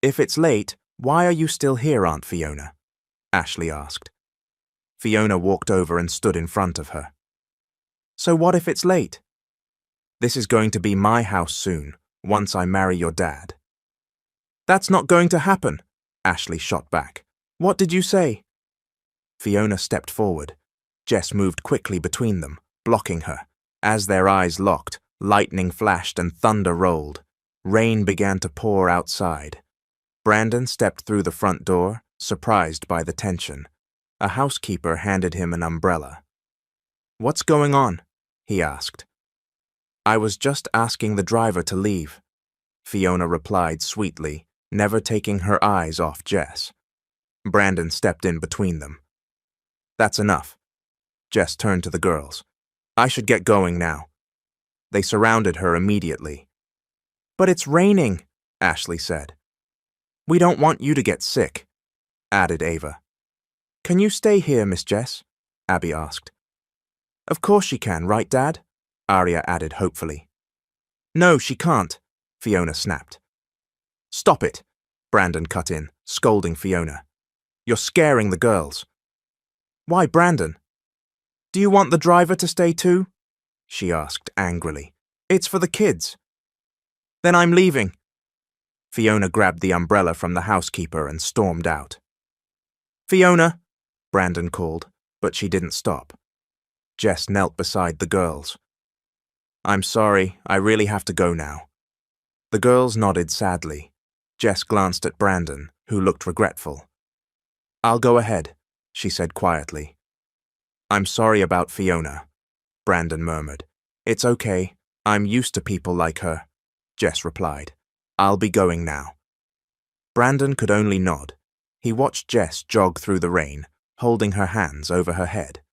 "If it's late, why are you still here, Aunt Fiona?" Ashley asked. Fiona walked over and stood in front of her. "So what if it's late?" "This is going to be my house soon, once I marry your dad." "That's not going to happen," Ashley shot back. "What did you say?" Fiona stepped forward. Jess moved quickly between them, blocking her. As their eyes locked, lightning flashed and thunder rolled. Rain began to pour outside. Brandon stepped through the front door, surprised by the tension. A housekeeper handed him an umbrella. "What's going on?" he asked. "I was just asking the driver to leave," Fiona replied sweetly, never taking her eyes off Jess. Brandon stepped in between them. "That's enough." Jess turned to the girls. "I should get going now." They surrounded her immediately. "But it's raining," Ashley said. "We don't want you to get sick," added Ava. "Can you stay here, Miss Jess?" Abby asked. "Of course she can, right, Dad?" Arya added hopefully. "No, she can't," Fiona snapped. "Stop it," Brandon cut in, scolding Fiona. "You're scaring the girls." "Why, Brandon? Do you want the driver to stay too?" she asked angrily. "It's for the kids." "Then I'm leaving." Fiona grabbed the umbrella from the housekeeper and stormed out. "Fiona," Brandon called, but she didn't stop. Jess knelt beside the girls. "I'm sorry, I really have to go now." The girls nodded sadly. Jess glanced at Brandon, who looked regretful. "I'll go ahead," she said quietly. "I'm sorry about Fiona," Brandon murmured. "It's okay. I'm used to people like her," Jess replied. "I'll be going now." Brandon could only nod. He watched Jess jog through the rain, holding her hands over her head.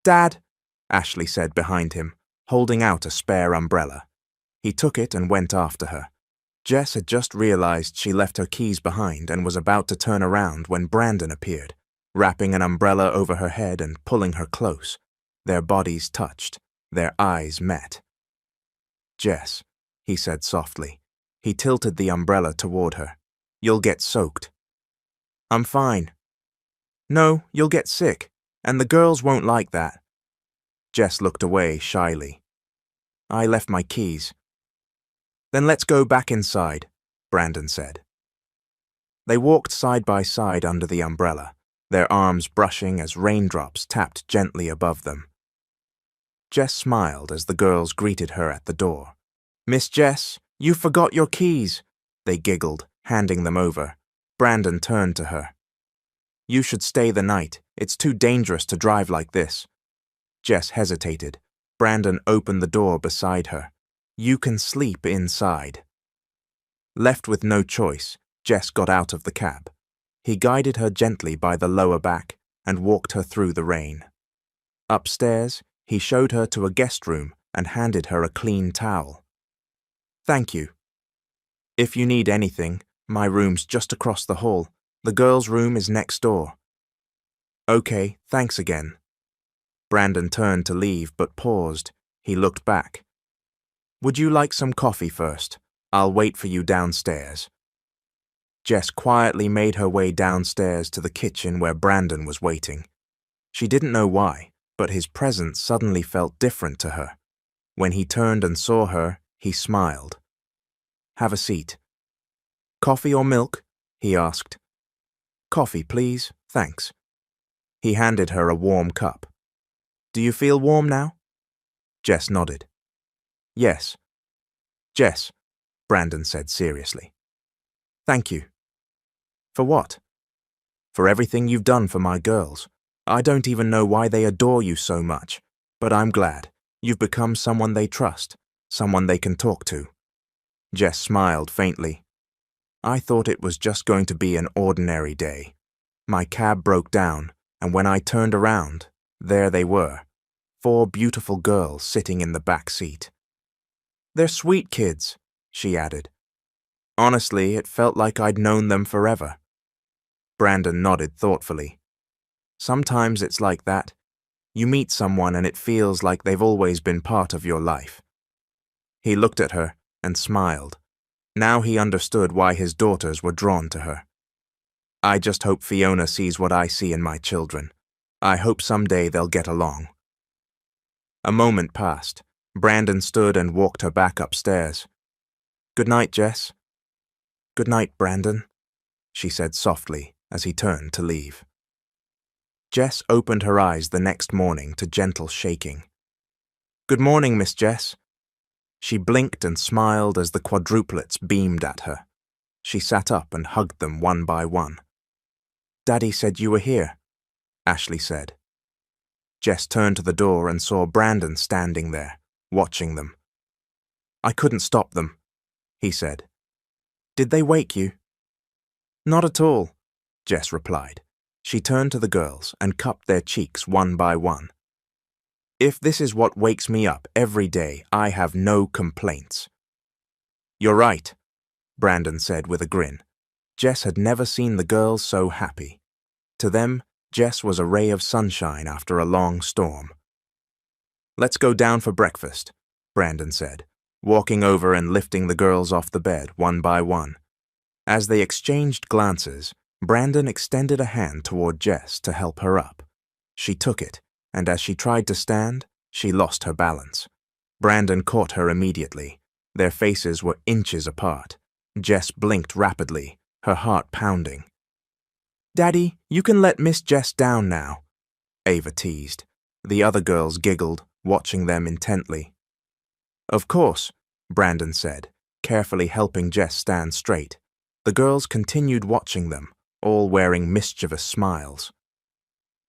"Dad," Ashley said behind him, holding out a spare umbrella. He took it and went after her. Jess had just realized she left her keys behind and was about to turn around when Brandon appeared, wrapping an umbrella over her head and pulling her close. Their bodies touched. Their eyes met. "Jess," he said softly. He tilted the umbrella toward her. "You'll get soaked." "I'm fine." "No, you'll get sick, and the girls won't like that." Jess looked away shyly. "I left my keys." "Then let's go back inside," Brandon said. They walked side by side under the umbrella, their arms brushing as raindrops tapped gently above them. Jess smiled as the girls greeted her at the door. "Miss Jess, you forgot your keys," they giggled, handing them over. Brandon turned to her. "You should stay the night. It's too dangerous to drive like this." Jess hesitated. Brandon opened the door beside her. "You can sleep inside." Left with no choice, Jess got out of the cab. He guided her gently by the lower back and walked her through the rain. Upstairs, he showed her to a guest room and handed her a clean towel. "Thank you. If you need anything, my room's just across the hall. The girls' room is next door." "Okay, thanks again." Brandon turned to leave but paused. He looked back. "Would you like some coffee first? I'll wait for you downstairs." Jess quietly made her way downstairs to the kitchen where Brandon was waiting. She didn't know why, but his presence suddenly felt different to her. When he turned and saw her, he smiled. "Have a seat." "Coffee or milk?" he asked. "Coffee, please, thanks." He handed her a warm cup. "Do you feel warm now?" Jess nodded. "Yes." "Jess," Brandon said seriously. "Thank you." "For what?" "For everything you've done for my girls. I don't even know why they adore you so much, but I'm glad. You've become someone they trust, someone they can talk to." Jess smiled faintly. "I thought it was just going to be an ordinary day. My cab broke down, and when I turned around, there they were, 4 beautiful girls sitting in the back seat." "They're sweet kids," she added. "Honestly, it felt like I'd known them forever." Brandon nodded thoughtfully. "Sometimes it's like that. You meet someone and it feels like they've always been part of your life." He looked at her and smiled. Now he understood why his daughters were drawn to her. "I just hope Fiona sees what I see in my children. I hope someday they'll get along." A moment passed. Brandon stood and walked her back upstairs. "Good night, Jess." "Good night, Brandon," she said softly as he turned to leave. Jess opened her eyes the next morning to gentle shaking. "Good morning, Miss Jess." She blinked and smiled as the quadruplets beamed at her. She sat up and hugged them one by one. "Daddy said you were here," Ashley said. Jess turned to the door and saw Brandon standing there, watching them. "I couldn't stop them," he said. "Did they wake you?" "Not at all," Jess replied. She turned to the girls and cupped their cheeks one by one. "If this is what wakes me up every day, I have no complaints." "You're right," Brandon said with a grin. Jess had never seen the girls so happy. To them, Jess was a ray of sunshine after a long storm. "Let's go down for breakfast," Brandon said, walking over and lifting the girls off the bed one by one. As they exchanged glances, Brandon extended a hand toward Jess to help her up. She took it, and as she tried to stand, she lost her balance. Brandon caught her immediately. Their faces were inches apart. Jess blinked rapidly, her heart pounding. "Daddy, you can let Miss Jess down now," Ava teased. The other girls giggled, watching them intently. "Of course," Brandon said, carefully helping Jess stand straight. The girls continued watching them, all wearing mischievous smiles.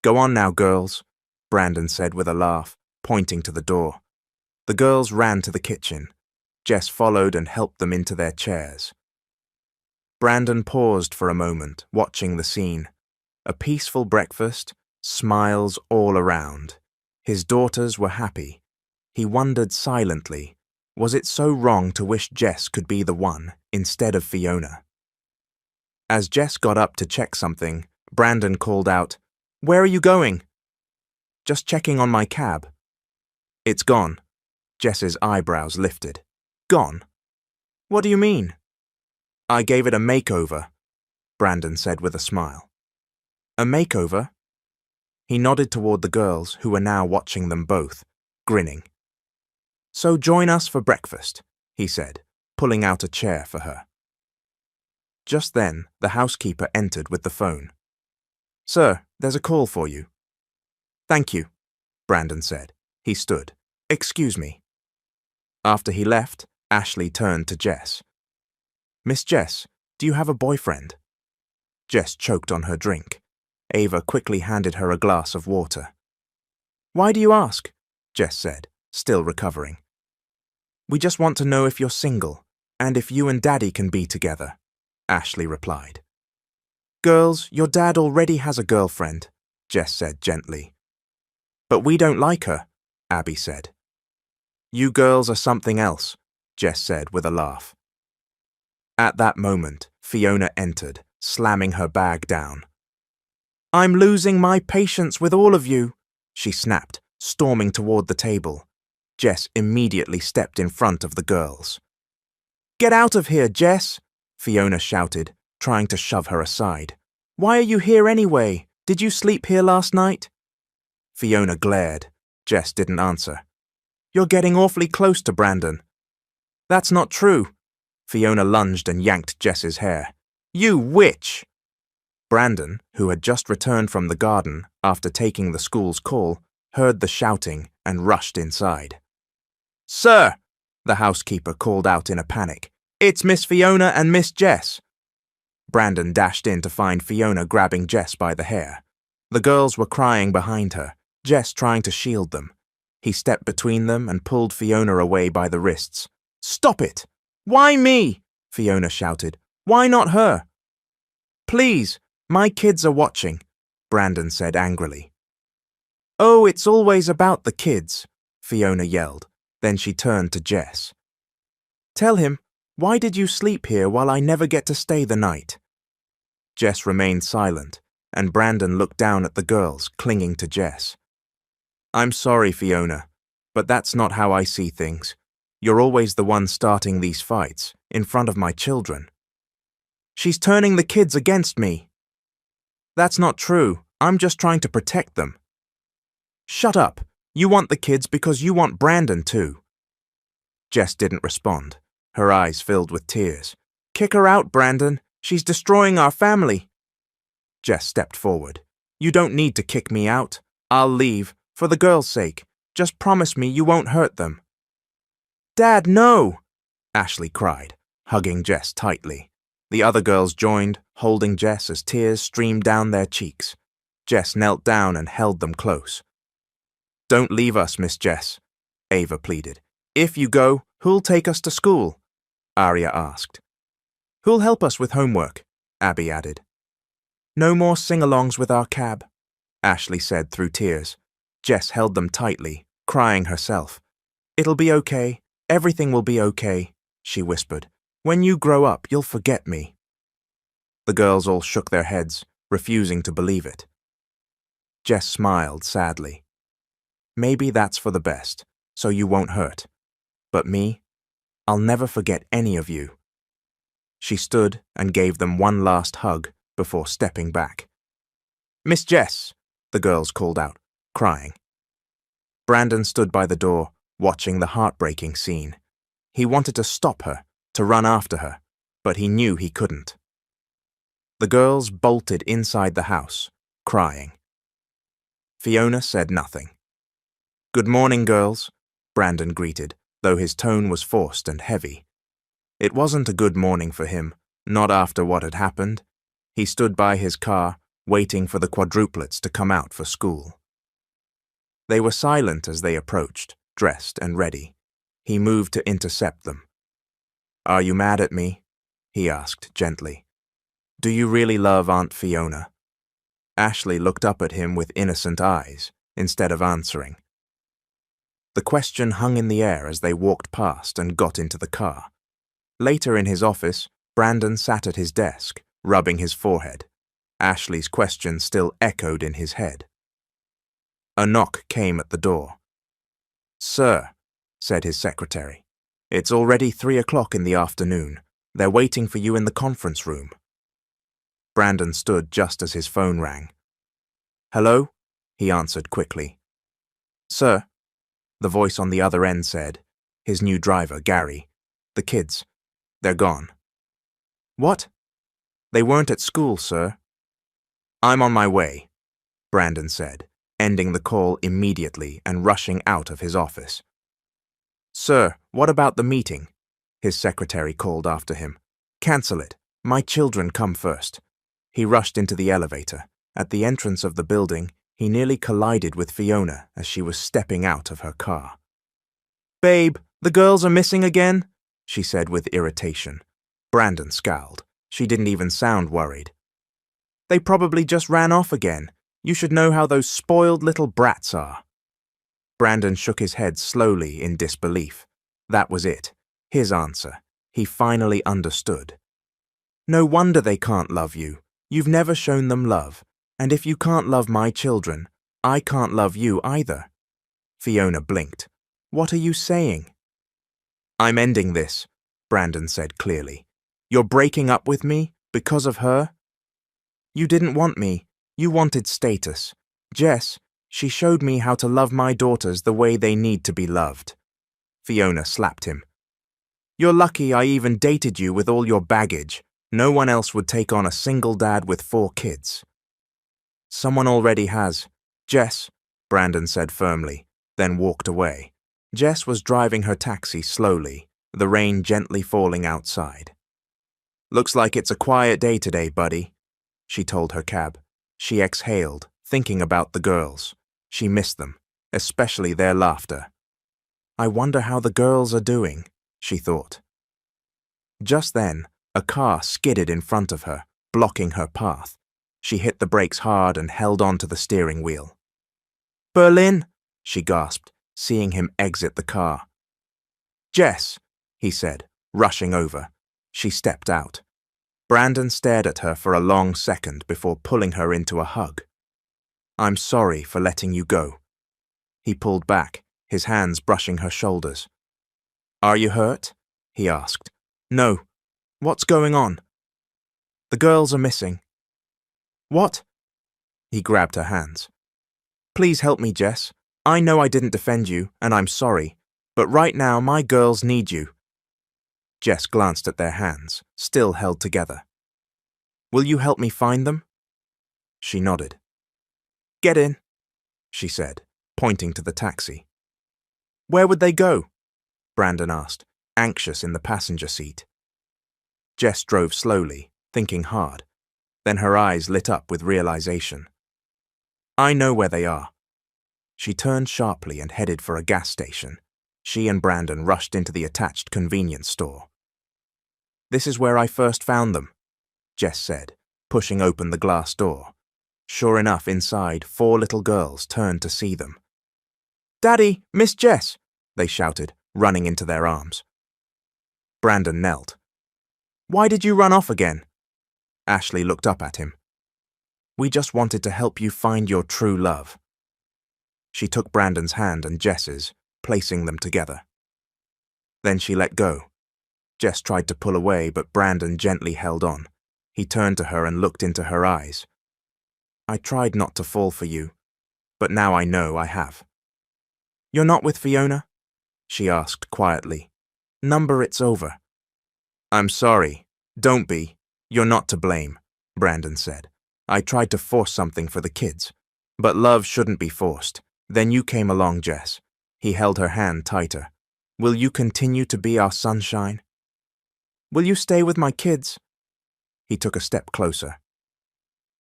"Go on now, girls," Brandon said with a laugh, pointing to the door. The girls ran to the kitchen. Jess followed and helped them into their chairs. Brandon paused for a moment, watching the scene. A peaceful breakfast, smiles all around. His daughters were happy. He wondered silently, Was it so wrong to wish Jess could be the one instead of Fiona? As Jess got up to check something, Brandon called out, "Where are you going?" "Just checking on my cab." "It's gone." Jess's eyebrows lifted. "Gone? What do you mean?" "I gave it a makeover," Brandon said with a smile. "A makeover?" He nodded toward the girls who were now watching them both, grinning. "So join us for breakfast," he said, pulling out a chair for her. Just then, the housekeeper entered with the phone. "Sir, there's a call for you." "Thank you," Brandon said. He stood. "Excuse me." After he left, Ashley turned to Jess. "Miss Jess, do you have a boyfriend?" Jess choked on her drink. Ava quickly handed her a glass of water. "Why do you ask?" Jess said, still recovering. "We just want to know if you're single, and if you and Daddy can be together," Ashley replied. "Girls, your dad already has a girlfriend," Jess said gently. "But we don't like her," Abby said. "You girls are something else," Jess said with a laugh. At that moment, Fiona entered, slamming her bag down. "I'm losing my patience with all of you," she snapped, storming toward the table. Jess immediately stepped in front of the girls. "Get out of here, Jess!" Fiona shouted, trying to shove her aside. "Why are you here anyway? Did you sleep here last night?" Fiona glared. Jess didn't answer. "You're getting awfully close to Brandon." "That's not true." Fiona lunged and yanked Jess's hair. "You witch!" Brandon, who had just returned from the garden after taking the school's call, heard the shouting and rushed inside. "Sir!" the housekeeper called out in a panic. "It's Miss Fiona and Miss Jess." Brandon dashed in to find Fiona grabbing Jess by the hair. The girls were crying behind her, Jess trying to shield them. He stepped between them and pulled Fiona away by the wrists. "Stop it! Why me?" Fiona shouted. "Why not her?" "Please, my kids are watching," Brandon said angrily. "Oh, it's always about the kids," Fiona yelled. Then she turned to Jess. "Tell him, why did you sleep here while I never get to stay the night?" Jess remained silent, and Brandon looked down at the girls clinging to Jess. "I'm sorry, Fiona, but that's not how I see things. You're always the one starting these fights, in front of my children." "She's turning the kids against me." "That's not true. I'm just trying to protect them." "Shut up. You want the kids because you want Brandon too." Jess didn't respond. Her eyes filled with tears. "Kick her out, Brandon. She's destroying our family." Jess stepped forward. "You don't need to kick me out. I'll leave, for the girls' sake. Just promise me you won't hurt them." "Dad, no!" Ashley cried, hugging Jess tightly. The other girls joined, holding Jess as tears streamed down their cheeks. Jess knelt down and held them close. "Don't leave us, Miss Jess," Ava pleaded. "If you go, who'll take us to school?" Arya asked. "Who'll help us with homework?" Abby added. "No more sing-alongs with our cab," Ashley said through tears. Jess held them tightly, crying herself. "It'll be okay. Everything will be okay," she whispered. "When you grow up, you'll forget me." The girls all shook their heads, refusing to believe it. Jess smiled sadly. "Maybe that's for the best, so you won't hurt. But me, I'll never forget any of you." She stood and gave them one last hug before stepping back. "Miss Jess," the girls called out, crying. Brandon stood by the door, watching the heartbreaking scene. He wanted to stop her, to run after her, but he knew he couldn't. The girls bolted inside the house, crying. Fiona said nothing. "Good morning, girls," Brandon greeted, though his tone was forced and heavy. It wasn't a good morning for him, not after what had happened. He stood by his car, waiting for the quadruplets to come out for school. They were silent as they approached, dressed and ready. He moved to intercept them. "Are you mad at me?" he asked gently. "Do you really love Aunt Fiona?" Ashley looked up at him with innocent eyes, instead of answering. The question hung in the air as they walked past and got into the car. Later in his office, Brandon sat at his desk, rubbing his forehead. Ashley's question still echoed in his head. A knock came at the door. "Sir," said his secretary, "it's already 3 o'clock in the afternoon. They're waiting for you in the conference room." Brandon stood just as his phone rang. "Hello?" he answered quickly. "Sir," the voice on the other end said, his new driver, Gary. "The kids, they're gone." "What?" "They weren't at school, sir." "I'm on my way," Brandon said, ending the call immediately and rushing out of his office. "Sir, what about the meeting?" his secretary called after him. "Cancel it. My children come first." He rushed into the elevator. At the entrance of the building, he nearly collided with Fiona as she was stepping out of her car. "Babe, the girls are missing again," she said with irritation. Brandon scowled. She didn't even sound worried. "They probably just ran off again. You should know how those spoiled little brats are." Brandon shook his head slowly in disbelief. That was it. His answer. He finally understood. "No wonder they can't love you. You've never shown them love. And if you can't love my children, I can't love you either." Fiona blinked. "What are you saying?" "I'm ending this," Brandon said clearly. "You're breaking up with me because of her?" "You didn't want me. You wanted status. Jess, she showed me how to love my daughters the way they need to be loved." Fiona slapped him. "You're lucky I even dated you with all your baggage. No one else would take on a single dad with 4 kids. "Someone already has. Jess," Brandon said firmly, then walked away. Jess was driving her taxi slowly, the rain gently falling outside. "Looks like it's a quiet day today, buddy," she told her cab. She exhaled, thinking about the girls. She missed them, especially their laughter. "I wonder how the girls are doing," she thought. Just then, a car skidded in front of her, blocking her path. She hit the brakes hard and held on to the steering wheel. "Berlin!" she gasped, seeing him exit the car. "Jess!" he said, rushing over. She stepped out. Brandon stared at her for a long second before pulling her into a hug. "I'm sorry for letting you go." He pulled back, his hands brushing her shoulders. "Are you hurt?" he asked. "No. What's going on?" "The girls are missing." "What?" He grabbed her hands. "Please help me, Jess. I know I didn't defend you, and I'm sorry, but right now my girls need you." Jess glanced at their hands, still held together. "Will you help me find them?" She nodded. "Get in," she said, pointing to the taxi. "Where would they go?" Brandon asked, anxious in the passenger seat. Jess drove slowly, thinking hard. Then her eyes lit up with realization. "I know where they are." She turned sharply and headed for a gas station. She and Brandon rushed into the attached convenience store. "This is where I first found them," Jess said, pushing open the glass door. Sure enough, inside, 4 little girls turned to see them. "Daddy, Miss Jess!" they shouted, running into their arms. Brandon knelt. "Why did you run off again?" Ashley looked up at him. "We just wanted to help you find your true love." She took Brandon's hand and Jess's, placing them together. Then she let go. Jess tried to pull away, but Brandon gently held on. He turned to her and looked into her eyes. "I tried not to fall for you, but now I know I have." "You're not with Fiona?" she asked quietly. "Number it's over." "I'm sorry. Don't be. You're not to blame," Brandon said. "I tried to force something for the kids. But love shouldn't be forced. Then you came along, Jess." He held her hand tighter. "Will you continue to be our sunshine?" "Will you stay with my kids?" He took a step closer.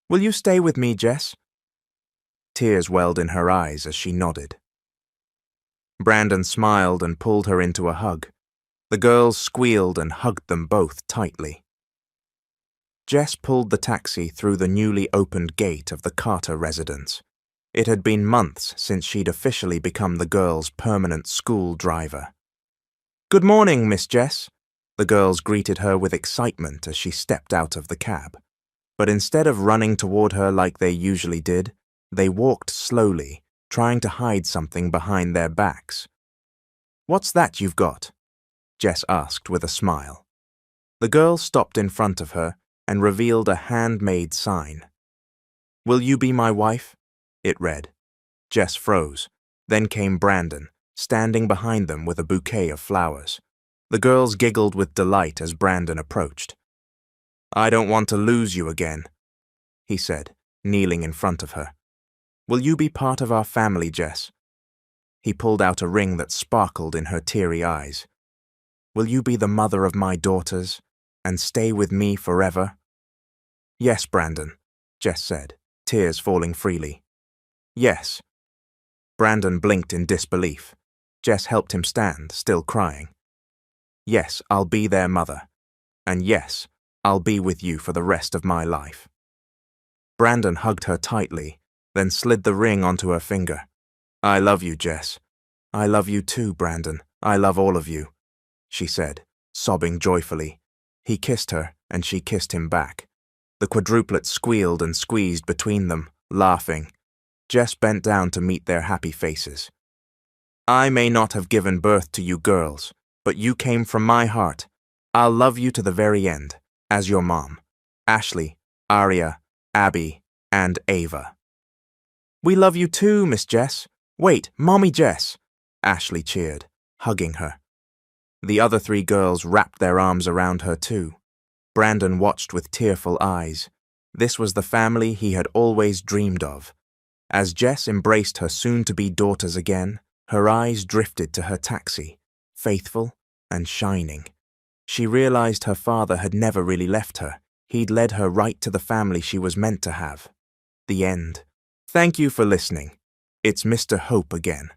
"Will you stay with me, Jess?" Tears welled in her eyes as she nodded. Brandon smiled and pulled her into a hug. The girls squealed and hugged them both tightly. Jess pulled the taxi through the newly opened gate of the Carter residence. It had been months since she'd officially become the girls' permanent school driver. "Good morning, Miss Jess." The girls greeted her with excitement as she stepped out of the cab. But instead of running toward her like they usually did, they walked slowly, trying to hide something behind their backs. "What's that you've got?" Jess asked with a smile. The girl stopped in front of her and revealed a handmade sign. "Will you be my wife?" it read. Jess froze. Then came Brandon, standing behind them with a bouquet of flowers. The girls giggled with delight as Brandon approached. "I don't want to lose you again," he said, kneeling in front of her. "Will you be part of our family, Jess?" He pulled out a ring that sparkled in her teary eyes. "Will you be the mother of my daughters and stay with me forever?" "Yes, Brandon," Jess said, tears falling freely. "Yes." Brandon blinked in disbelief. Jess helped him stand, still crying. "Yes, I'll be their mother. And yes, I'll be with you for the rest of my life." Brandon hugged her tightly, then slid the ring onto her finger. "I love you, Jess." "I love you too, Brandon. I love all of you," she said, sobbing joyfully. He kissed her, and she kissed him back. The quadruplets squealed and squeezed between them, laughing. Jess bent down to meet their happy faces. "I may not have given birth to you girls, but you came from my heart. I'll love you to the very end, as your mom, Ashley, Aria, Abby, and Ava." "We love you too, Miss Jess. Wait, Mommy Jess," Ashley cheered, hugging her. The other three girls wrapped their arms around her too. Brandon watched with tearful eyes. This was the family he had always dreamed of. As Jess embraced her soon-to-be daughters again, her eyes drifted to her taxi, faithful and shining. She realized her father had never really left her. He'd led her right to the family she was meant to have. The end. Thank you for listening. It's Mr. Hope again.